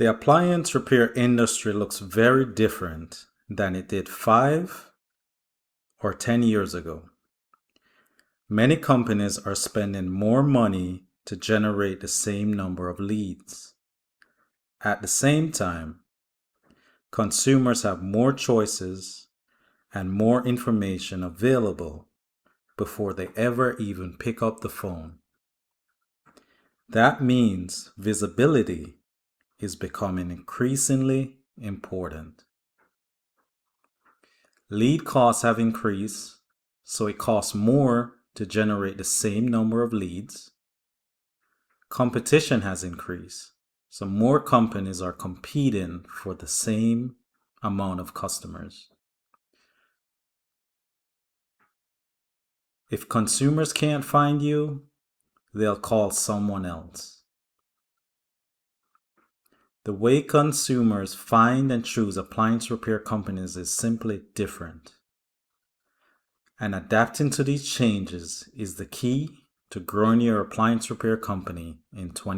The appliance repair industry looks very different than it did 5 or 10 years ago. Many companies are spending more money to generate the same number of leads. At the same time, consumers have more choices and more information available before they ever even pick up the phone. That means visibility is becoming increasingly important. Lead costs have increased, so it costs more to generate the same number of leads. Competition has increased, so more companies are competing for the same amount of customers. If consumers can't find you, they'll call someone else. The way consumers find and choose appliance repair companies is simply different. And adapting to these changes is the key to growing your appliance repair company in 2020.